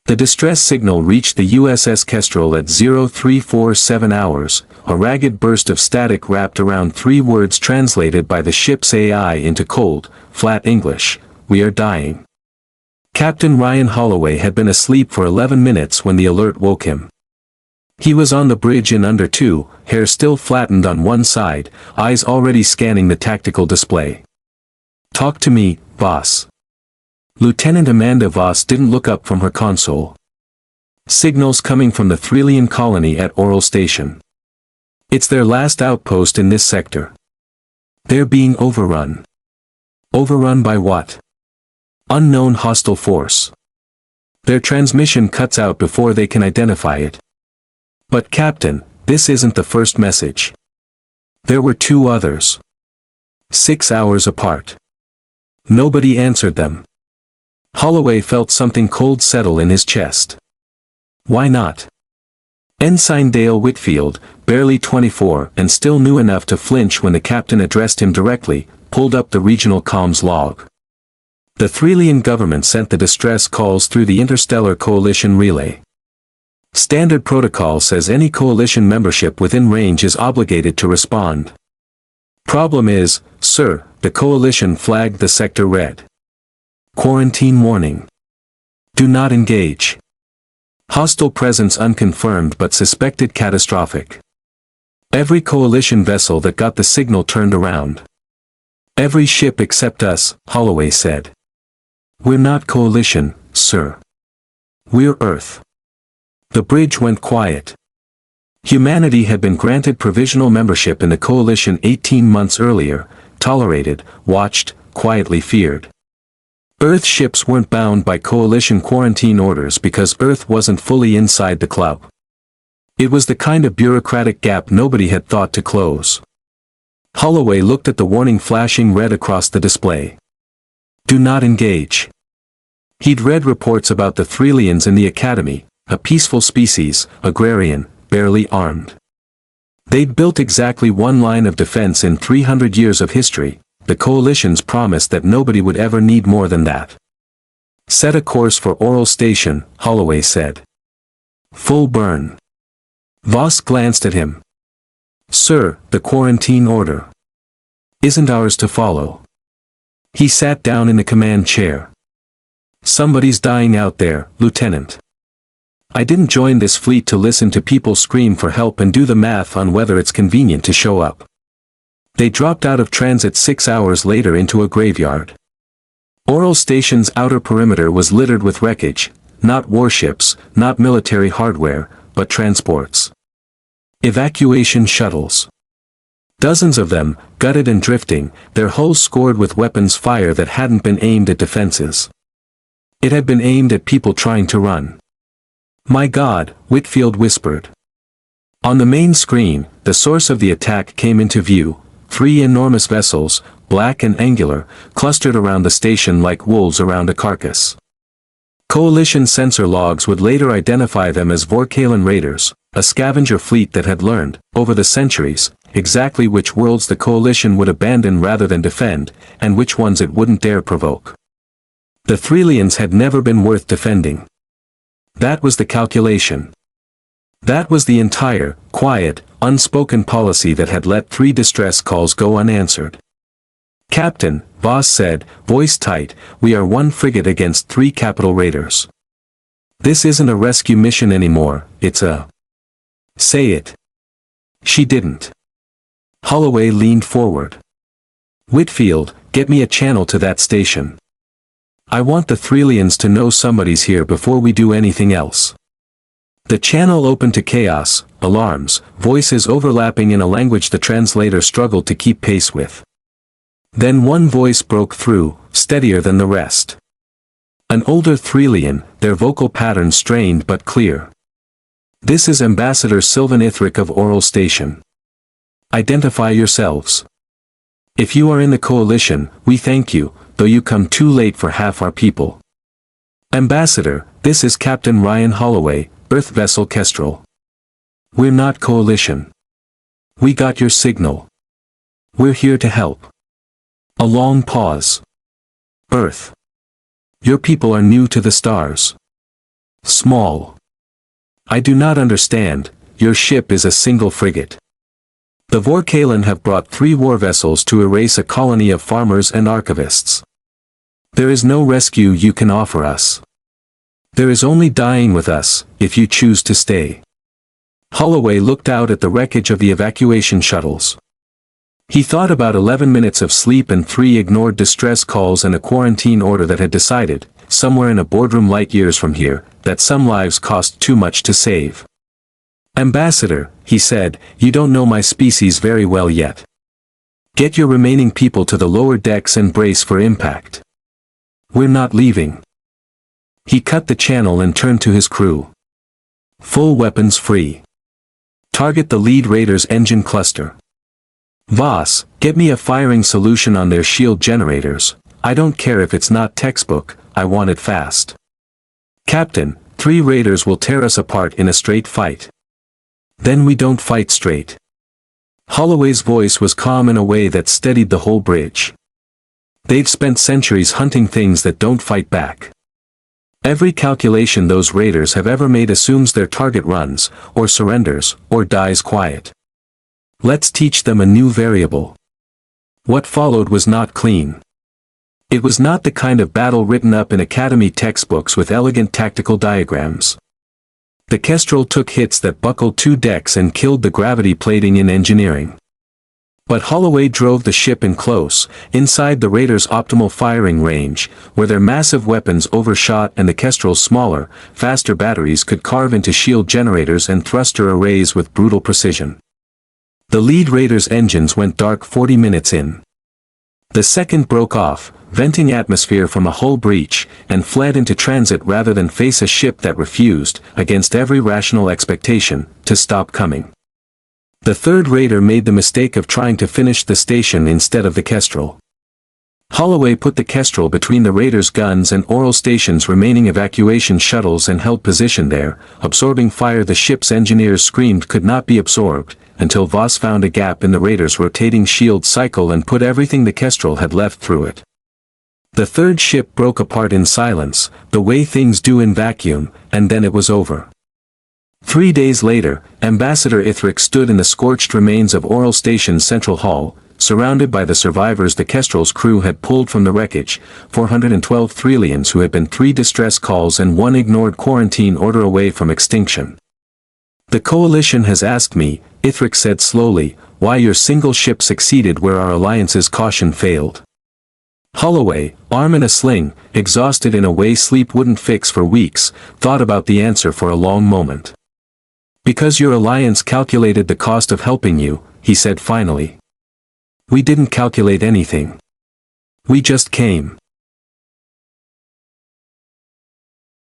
The distress signal reached the USS Kestrel at 0347 hours, a ragged burst of static wrapped around 3 words translated by the ship's AI into cold, flat English: "We are dying." Captain Ryan Holloway had been asleep for 11 minutes when the alert woke him. He was on the bridge in under 2, hair still flattened on one side, eyes already scanning the tactical display. "Talk to me, boss." Lieutenant Amanda Voss didn't look up from her console. "Signals coming from the Threlian colony at Aurel Station. It's their last outpost in this sector. They're being overrun." "Overrun by what?" "Unknown hostile force. Their transmission cuts out before they can identify it." "But Captain, this isn't the first message. There were 2 others. 6 hours apart. Nobody answered them." Holloway felt something cold settle in his chest. Why not? Ensign Dale Whitfield, barely 24 and still new enough to flinch when the captain addressed him directly, pulled up the regional comms log. The Threlian government sent the distress calls through the Interstellar Coalition relay. Standard protocol says any coalition membership within range is obligated to respond. Problem is, sir, the coalition flagged the sector red. Quarantine warning. Do not engage. Hostile presence unconfirmed but suspected catastrophic. Every coalition vessel that got the signal turned around. Every ship except us, Holloway said. We're not coalition, sir. We're Earth. The bridge went quiet. Humanity had been granted provisional membership in the coalition 18 months earlier, tolerated, watched, quietly feared. Earth ships weren't bound by coalition quarantine orders because Earth wasn't fully inside the club. It was the kind of bureaucratic gap nobody had thought to close. Holloway looked at the warning flashing red across the display. Do not engage. He'd read reports about the Threlians in the Academy, a peaceful species, agrarian, barely armed. They'd built exactly 1 line of defense in 300 years of history. The coalition's promised that nobody would ever need more than that. Set a course for Aurel Station, Holloway said. Full burn. Voss glanced at him. Sir, the quarantine order isn't ours to follow. He sat down in the command chair. Somebody's dying out there, Lieutenant. I didn't join this fleet to listen to people scream for help and do the math on whether it's convenient to show up. They dropped out of transit 6 hours later into a graveyard. Aurel Station's outer perimeter was littered with wreckage, not warships, not military hardware, but transports. Evacuation shuttles. Dozens of them, gutted and drifting, their hulls scored with weapons fire that hadn't been aimed at defenses. It had been aimed at people trying to run. My God, Whitfield whispered. On the main screen, the source of the attack came into view. 3 enormous vessels, black and angular, clustered around the station like wolves around a carcass. Coalition sensor logs would later identify them as Vorkalen raiders, a scavenger fleet that had learned, over the centuries, exactly which worlds the coalition would abandon rather than defend, and which ones it wouldn't dare provoke. The Threlians had never been worth defending. That was the calculation. That was the entire, quiet, unspoken policy that had let 3 distress calls go unanswered. Captain, Voss said, voice tight, we are 1 frigate against 3 capital raiders. This isn't a rescue mission anymore, it's a... Say it. She didn't. Holloway leaned forward. Whitfield, get me a channel to that station. I want the Threlians to know somebody's here before we do anything else. The channel opened to chaos, alarms, voices overlapping in a language the translator struggled to keep pace with. Then one voice broke through, steadier than the rest. An older Threlian, their vocal pattern strained but clear. This is Ambassador Sylvan Ithric of Aurel Station. Identify yourselves. If you are in the coalition, we thank you, though you come too late for half our people. Ambassador, this is Captain Ryan Holloway, Earth Vessel Kestrel. We're not coalition. We got your signal. We're here to help. A long pause. Earth. Your people are new to the stars. Small. I do not understand, your ship is a single frigate. The Vorkalen have brought 3 war vessels to erase a colony of farmers and archivists. There is no rescue you can offer us. There is only dying with us, if you choose to stay. Holloway looked out at the wreckage of the evacuation shuttles. He thought about 11 minutes of sleep and 3 ignored distress calls and a quarantine order that had decided, somewhere in a boardroom light years from here, that some lives cost too much to save. Ambassador, he said, you don't know my species very well yet. Get your remaining people to the lower decks and brace for impact. We're not leaving. He cut the channel and turned to his crew. Full weapons free. Target the lead raider's engine cluster. Voss, get me a firing solution on their shield generators. I don't care if it's not textbook, I want it fast. Captain, 3 raiders will tear us apart in a straight fight. Then we don't fight straight. Holloway's voice was calm in a way that steadied the whole bridge. They've spent centuries hunting things that don't fight back. Every calculation those raiders have ever made assumes their target runs, or surrenders, or dies quiet. Let's teach them a new variable. What followed was not clean. It was not the kind of battle written up in academy textbooks with elegant tactical diagrams. The Kestrel took hits that buckled 2 decks and killed the gravity plating in engineering. But Holloway drove the ship in close, inside the Raiders' optimal firing range, where their massive weapons overshot and the Kestrel's smaller, faster batteries could carve into shield generators and thruster arrays with brutal precision. The lead Raiders' engines went dark 40 minutes in. The second broke off, venting atmosphere from a hull breach, and fled into transit rather than face a ship that refused, against every rational expectation, to stop coming. The third raider made the mistake of trying to finish the station instead of the Kestrel. Holloway put the Kestrel between the Raiders' guns and Aurel Station's remaining evacuation shuttles and held position there, absorbing fire the ship's engineers screamed could not be absorbed, until Voss found a gap in the Raiders' rotating shield cycle and put everything the Kestrel had left through it. The third ship broke apart in silence, the way things do in vacuum, and then it was over. 3 days later, Ambassador Ithric stood in the scorched remains of Aurel Station's central hall, surrounded by the survivors the Kestrel's crew had pulled from the wreckage, 412 Threlians who had been 3 distress calls and 1 ignored quarantine order away from extinction. The Coalition has asked me, Ithric said slowly, why your single ship succeeded where our alliance's caution failed. Holloway, arm in a sling, exhausted in a way sleep wouldn't fix for weeks, thought about the answer for a long moment. Because your alliance calculated the cost of helping you, he said finally. We didn't calculate anything. We just came.